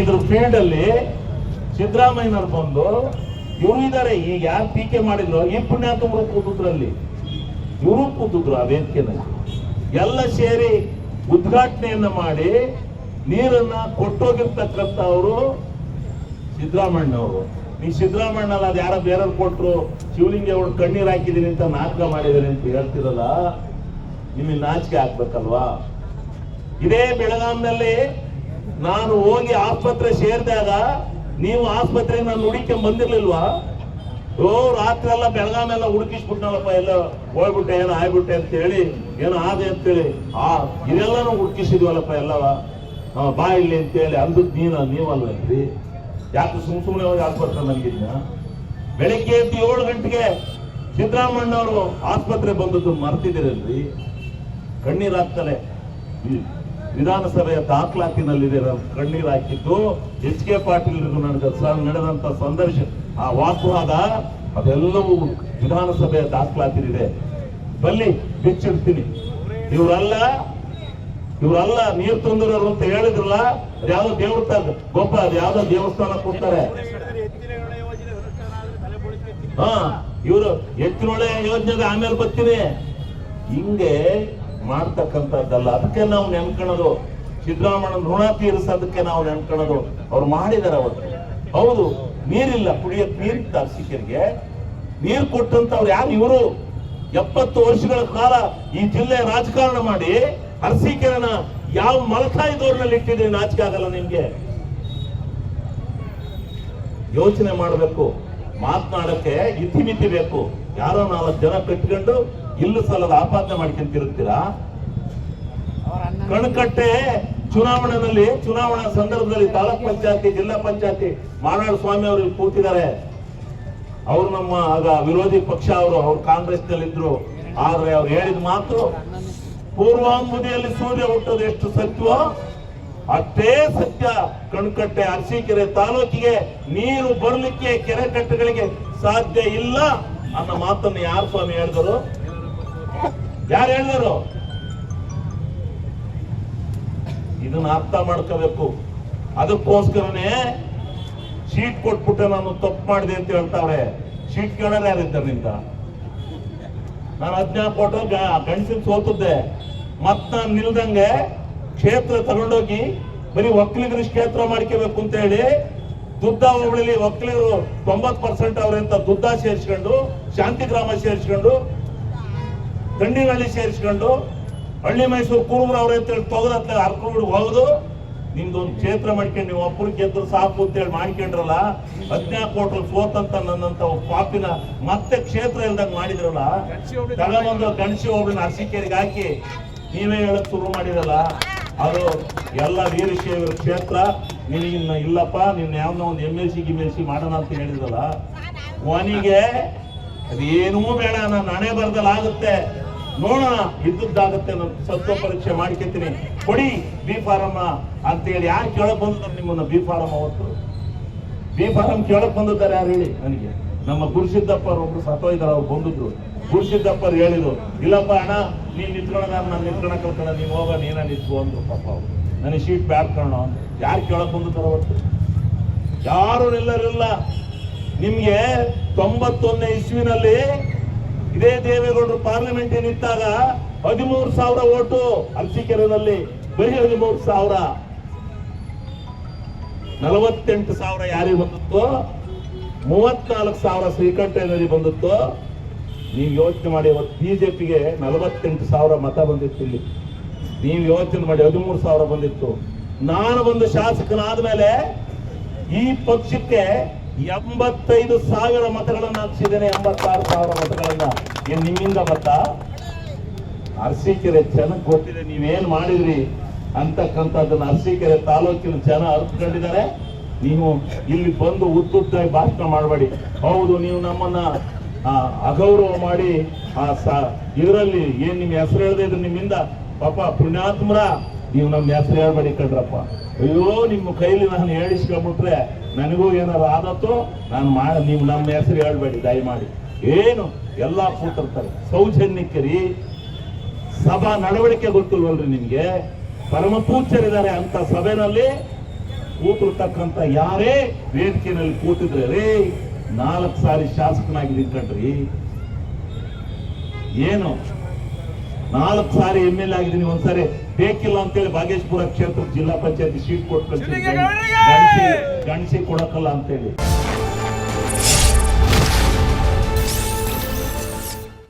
ಇದ್ರ ಫೀಲ್ಡ್ ಅಲ್ಲಿ ಸಿದ್ದರಾಮಯ್ಯನವ್ರು ಬಂದು ಇವರು ಇದ್ದಾರೆ. ಈಗ ಯಾರು ಟೀಕೆ ಮಾಡಿದ್ರು ಈ ಪುಣ್ಯಾತ್ಮರು ಕೂತಿದ್ರಲ್ಲಿ, ಇವರು ಕೂತಿದ್ರು ಆ ವೇದಿಕೆನಲ್ಲಿ. ಎಲ್ಲ ಸೇರಿ ಉದ್ಘಾಟನೆಯನ್ನ ಮಾಡಿ ನೀರನ್ನ ಕೊಟ್ಟೋಗಿರ್ತಕ್ಕಂಥ ಅವರು ಸಿದ್ದರಾಮಣ್ಣವರು. ಈ ಸಿದ್ದರಾಮಣ್ಣ ಅದು ಯಾರೋ ಬೇರೆಯವ್ರು ಕೊಟ್ಟರು, ಶಿವಲಿಂಗೇಗೌಡ ಕಣ್ಣೀರು ಹಾಕಿದೀನಿ ಅಂತ ನಾಟಕ ಮಾಡಿದೀನಿ ಅಂತ ಹೇಳ್ತಿರಲ್ಲ, ನಿಮಗೆ ನಾಚಿಕೆ ಆಗ್ಬೇಕಲ್ವಾ? ಇದೇ ಬೆಳಗಾಂನಲ್ಲಿ ನಾನು ಹೋಗಿ ಆಸ್ಪತ್ರೆ ಸೇರಿದಾಗ ನೀವು ಆಸ್ಪತ್ರೆಗೆ ನಾನು ಹುಡುಕೊಂಡ್ ಬಂದಿರ್ಲಿಲ್ವಾ? ರಾತ್ರಿ ಎಲ್ಲ ಬೆಳಗಾಮೆಲ್ಲ ಹುಡುಕಿಸ್ಬಿಟ್ನಲ್ಲಪ್ಪ, ಎಲ್ಲ ಹೋಗ್ಬಿಟ್ಟೆ ಏನೋ ಆಗ್ಬಿಟ್ಟೆ ಅಂತ ಹೇಳಿ, ಏನೋ ಆದೆ ಅಂತೇಳಿ ಇದೆಲ್ಲಾನು ಹುಡುಕಿಸಿದ್ವಲ್ಲಪ್ಪ ಎಲ್ಲವ, ಬಾ ಇಲ್ಲಿ ಅಂತೇಳಿ ಅಂದದ್ ನೀವಲ್ವೇನ್ರಿ? ಯಾಕೆ ಸುಮ್ಮನೆ ಹೋಗಿ ಆಸ್ಪತ್ರೆ ಮಲಗಿದ್ನ? ಬೆಳಿಗ್ಗೆ ಎದ್ದು 7 ಗಂಟೆಗೆ ಸಿದ್ದರಾಮಣ್ಣವರು ಆಸ್ಪತ್ರೆ ಬಂದದ್ದು ಮರ್ತಿದ್ದೀರಲ್ರಿ? ಕಣ್ಣೀರಾಗ್ತಾರೆ. ವಿಧಾನಸಭೆಯ ದಾಖಲಾತಿನಲ್ಲಿದೆ ಕಣ್ಣೀರು ಹಾಕಿದ್ದು. ಎಚ್ ಕೆ ಪಾಟೀಲ್ ನಡೆದಂತ ಸಂದರ್ಶನ, ಆ ವಾಗ್ವಾದ ಅದೆಲ್ಲವೂ ವಿಧಾನಸಭೆಯ ದಾಖಲಾತಿನಿದೆ. ಬಲ್ಲಿ ಬಿಚ್ಚಿಡ್ತೀನಿ. ಇವರಲ್ಲ ನೀರು ತಂದಿರೋರು ಅಂತ ಹೇಳಿದ್ರಲ್ಲ, ಯಾವ್ದೋ ದೇವಸ್ಥಾನ ಗೊಬ್ಬ, ಅದು ಯಾವ್ದೋ ದೇವಸ್ಥಾನ ಕೊಡ್ತಾರೆ. ಇವರು ಎತ್ತಿನೊಳೆ ಯೋಜನೆಗೆ ಆಮೇಲೆ ಬರ್ತೀನಿ. ಹಿಂಗೆ ಮಾಡ್ತಕ್ಕಂಥದ್ದಲ್ಲ. ಅದಕ್ಕೆ ನಾವು ನೆನ್ಕೊಳ್ಳೋದು, ಸಿದ್ದರಾಮಣ್ಣನ ಋಣ ತೀರಿಸೋದಕ್ಕೆ ನಾವು ನೆನ್ಕೊಳ್ಳೋದು. ಅವ್ರು ಮಾಡಿದಾರೆ ಅವತ್ತು. ಹೌದು, ನೀರಿಲ್ಲ, ಕುಡಿಯಕ್ಕೆ ನೀರಿತ್ತು. ಅರ್ಸಿಕರಿಗೆ ನೀರು ಕೊಟ್ಟಂತವ್ರು ಯಾರು? ಇವರು 70 ವರ್ಷಗಳ ಕಾಲ ಈ ಜಿಲ್ಲೆ ರಾಜಕಾರಣ ಮಾಡಿ ಅರಸೀಕೆರೆನ ಯಾವ ಮಲತಾಯಿದವ್ರನ್ನಲ್ಲಿ ಇಟ್ಟಿದ್ರೆ ನಾಚಿಕೆ ಆಗಲ್ಲ ನಿಮ್ಗೆ? ಯೋಚನೆ ಮಾಡಬೇಕು. ಮಾತನಾಡಕ್ಕೆ ಇತಿಮಿತಿ ಬೇಕು. ಯಾರೋ 4 ಜನ ಕಟ್ಕೊಂಡು ಇಲ್ಲ ಸಲದ ಆಪಾದನೆ ಮಾಡ್ಕೊಂತಿರುತ್ತೀರಾ? ಕಣಕಟ್ಟೆ ಚುನಾವಣಾ ಸಂದರ್ಭದಲ್ಲಿ ತಾಲೂಕ್ ಪಂಚಾಯತಿ, ಜಿಲ್ಲಾ ಪಂಚಾಯತಿ ಮಾನಾಡು ಸ್ವಾಮಿ ಅವರು ಕೂತಿದ್ದಾರೆ. ಅವರು ನಮ್ಮ ಆಗ ವಿರೋಧಿ ಪಕ್ಷ, ಅವ್ರು ಕಾಂಗ್ರೆಸ್ ನಲ್ಲಿ ಇದ್ರು. ಆದ್ರೆ ಅವ್ರು ಹೇಳಿದ ಮಾತು, ಪೂರ್ವಾಂಬುದಿಯಲ್ಲಿ ಸೂರ್ಯ ಹುಟ್ಟೋದು ಎಷ್ಟು ಸತ್ಯವೋ ಅಷ್ಟೇ ಸತ್ಯ. ಕಣಕಟ್ಟೆ ಅರಸೀಕೆರೆ ತಾಲೂಕಿಗೆ ನೀರು ಬರಲಿಕ್ಕೆ ಕೆರೆ ಕಟ್ಟೆಗಳಿಗೆ ಸಾಧ್ಯ ಇಲ್ಲ ಅನ್ನೋ ಮಾತನ್ನು ಯಾರು ಸ್ವಾಮಿ ಹೇಳಿದರು? ಯಾರು ಹೇಳಿದರು? ಇದನ್ನ ಅರ್ಥ ಮಾಡ್ಕೋಬೇಕು. ಅದಕ್ಕೋಸ್ಕರನೇ ಶೀಟ್ ಕೊಟ್ಬಿಟ್ಟೆ ನಾನು ತಪ್ಪು ಮಾಡಿದೆ ಅಂತ ಹೇಳ್ತಾವ್ರೆ. ಶೀಟ್ ಕೇಳೋರು ಯಾರಿದ್ದಾರೆ ನಿಂತ? ನಾನು 14 ಕೊಟ್ಟು ಗಂಡಸಿನ ಸೋತದ್ದೆ. ಮತ್ ನಾನು ನಿಲ್ದಂಗೆ ಕ್ಷೇತ್ರ ತಗೊಂಡೋಗಿ ಬರೀ ಒಕ್ಕಲಿಗರು ಕ್ಷೇತ್ರ ಮಾಡ್ಕೋಬೇಕು ಅಂತ ಹೇಳಿ ದುದ್ದ ಹೋಬಳಿಲಿ ಒಕ್ಕಲಿಗರು 90% ಅವ್ರಂತ ದುದ್ದ ಸೇರಿಸ್ಕೊಂಡು, ಶಾಂತಿಗ್ರಾಮ ಸೇರಿಸ್ಕೊಂಡು, ದಂಡಿನಹಳ್ಳಿ ಸೇರಿಸ್ಕೊಂಡು, ಹಳ್ಳಿ ಮೈಸೂರು ಕೂರ್ಗ್ರ ಅವ್ರ ಅಂತೇಳಿ ತೊಗದತ್ತ ಹರ್ಕೊಂಡು ಹೋಗುದು. ನಿಮ್ದೊಂದು ಕ್ಷೇತ್ರ ಮಾಡ್ಕೊಂಡು ನೀವು ಒಬ್ಬರು ಗೆದ್ರು ಸಾಕು ಅಂತೇಳಿ ಮಾಡ್ಕೊಂಡ್ರಲ್ಲ. 14 ಕೋಟಿ ಸೋತಂತ ನನ್ನಂತ ಪಾಪಿನ ಮತ್ತೆ ಕ್ಷೇತ್ರ ಇಲ್ದಂಗ್ ಮಾಡಿದ್ರಲ್ಲ. ತಗೊಂಬಂದು ಗಣಸಿ ಹೋಗ್ಬಿನ ಅರಸೀಕೆರೆಗೆ ಹಾಕಿ ನೀವೇ ಹೇಳಕ್ ಶುರು ಮಾಡಿರಲ್ಲ. ಅದು ಎಲ್ಲ ವೀರಶೈವರ ಕ್ಷೇತ್ರ. ನಿನಗಿನ್ನ ಇಲ್ಲಪ್ಪ, ನಿನ್ನ ಯಾವನ್ನ ಒಂದು MLC ಮಾಡೋಣ ಅಂತ ಹೇಳಿದ್ರಲ್ಲ. ಕೊನೆಗೆ ಅದೇನೂ ಬೇಡ, ನಾನು ಹಣೆ ಬರ್ದಲ್ಲಿ ಆಗುತ್ತೆ, ನೋಡೋಣ, ಇದ್ದದ್ದಾಗುತ್ತೆ, ನಾನು ಸತ್ವ ಪರೀಕ್ಷೆ ಮಾಡ್ಕೊತೀನಿ, ಕೊಡಿ ಬಿ ಫಾರಂ ಅಂತೇಳಿ ಯಾರು ಕೇಳಕ್ ಬಂದಿದ್ದಾರೆ ನಿಮ್ಮನ್ನ? ಬಿ ಫಾರಂ ಅವತ್ತು ಬಿ ಫಾರಂ ಕೇಳಕ್ ಬಂದಿದ್ದಾರೆ ಯಾರು ಹೇಳಿ ನನಗೆ? ನಮ್ಮ ಗುರುಸಿದ್ದಪ್ಪ ಒಬ್ರು ಸತ್ತೋಯ್ದಾರ, ಅವ್ರು ಬಂದಿದ್ರು. ಗುರುಸಿದ್ದಪ್ಪರು ಹೇಳಿದ್ರು, ಇಲ್ಲಪ್ಪ ಅಣ್ಣ ನೀನ್ ನಿಂತ್ಕೊಳ್ಳೋಣ, ನಾನು ನಿಂತ್ಕೊಳಕ್ ಕಳ್ಕೊಂಡ, ನೀನ್ ಹೋಗ, ನೀನ ನಿಂತ್ಕೊ ಅಂದ್ರು. ಪಾಪ ಅವ್ರು ನನಗೆ ಶೀಟ್ ಬ್ಯಾಟ್ ಕಾಣೋ ಅಂತ ಯಾರು ಕೇಳಕ್ ಬಂದಿದ್ದಾರೆ ಅವತ್ತು? ಯಾರು ನಿಲ್ಲರಿಲ್ಲ. ನಿಮ್ಗೆ 91ನೇ ಇಸ್ವಿನಲ್ಲಿ ಇದೇ ದೇವೇಗೌಡರು ಪಾರ್ಲಿಮೆಂಟ್ ನಿಂತಾಗ 13,000 ಓಟು ಅರಸೀಕೆರೆನಲ್ಲಿ, ಬರೀ 13,000. 48,000 ಯಾರಿಗೆ ಬಂದಿತ್ತು? 34,000 ಶ್ರೀಕಂಠಯ್ಯನಲ್ಲಿ ಬಂದಿತ್ತು. ನೀವು ಯೋಚನೆ ಮಾಡಿ, ಅವತ್ತು ಬಿಜೆಪಿಗೆ 48,000 ಮತ ಬಂದಿತ್ತು ಇಲ್ಲಿ. ನೀವು ಯೋಚನೆ ಮಾಡಿ, 13,000 ಬಂದಿತ್ತು. ನಾನು ಬಂದು ಶಾಸಕನಾದ್ಮೇಲೆ ಈ ಪಕ್ಷಕ್ಕೆ 85,000 ಮತಗಳನ್ನ ಹಾಕ್ಸಿದ್ದೇನೆ. 86,000 ಮತಗಳನ್ನ. ಏನ್ ನಿಮ್ಮಿಂದ ಬತ್ತಾ? ಅರಸೀಕೆರೆ ಜನಕ್ಕೆ ಗೊತ್ತಿದೆ ನೀವೇನ್ ಮಾಡಿದ್ರಿ ಅಂತಕ್ಕಂಥದ್ದನ್ನ. ಅರಸೀಕೆರೆ ತಾಲೂಕಿನ ಜನ ಅರ್ತ್ಕೊಂಡಿದ್ದಾರೆ. ನೀವು ಇಲ್ಲಿ ಬಂದು ಉದ್ದುದ್ದಾಗಿ ಭಾಷಣ ಮಾಡಬೇಡಿ. ಹೌದು, ನೀವು ನಮ್ಮನ್ನ ಅಗೌರವ ಮಾಡಿ ಇದರಲ್ಲಿ ಏನ್ ನಿಮ್ ಹೆಸರು ಹೇಳದೆ ಇದ್ರೆ ನಿಮ್ಮಿಂದ ಪಾಪ ಪುಣ್ಯಾತ್ಮರ ನೀವು ನಮ್ಮ ಹೆಸರು ಹೇಳ್ಬೇಡಿ ಕಣ್ರಪ್ಪ. ಅಯ್ಯೋ, ನಿಮ್ಮ ಕೈಲಿ ನಾನು ಹೇಳಿಸ್ಕೊಂಡ್ಬಿಟ್ರೆ ನನಗೂ ಏನಾರು ಆದತ್ತೋ ನೀವು ನಮ್ಮ ಹೆಸರು ಹೇಳ್ಬೇಡಿ ದಯಮಾಡಿ. ಏನು ಎಲ್ಲ ಕೂತಿರ್ತಾರೆ ಸೌಜನ್ಯಕ್ಕೆ. ಸಭಾ ನಡವಳಿಕೆ ಗೊತ್ತಿಲ್ವಲ್ರಿ ನಿಮ್ಗೆ? ಪರಮ ಪೂಜ್ಯರಿದ್ದಾರೆ ಅಂತ ಸಭೆನಲ್ಲಿ ಕೂತಿರ್ತಕ್ಕಂಥ ಯಾರೇ ವೇದಿಕೆಯಲ್ಲಿ ಕೂತಿದ್ರೆ ರೇ 4 ಸಾರಿ ಶಾಸಕನಾಗಿದ್ದೀನಿ ಕಣ್ರಿ. ಏನು 4 ಸಾರಿ MLA ಆಗಿದ್ದೀನಿ. ಒಂದ್ಸಾರಿ ಬೇಕಿಲ್ಲ ಅಂತೇಳಿ ಬಾಗೇಶ್ಪುರ ಕ್ಷೇತ್ರ ಜಿಲ್ಲಾ ಪಂಚಾಯತಿ ಸೀಟ್ ಕೊಟ್ಟು ಗಣಿಸಿ ಕೊಡಕ್ಕಲ್ಲ ಅಂತೇಳಿ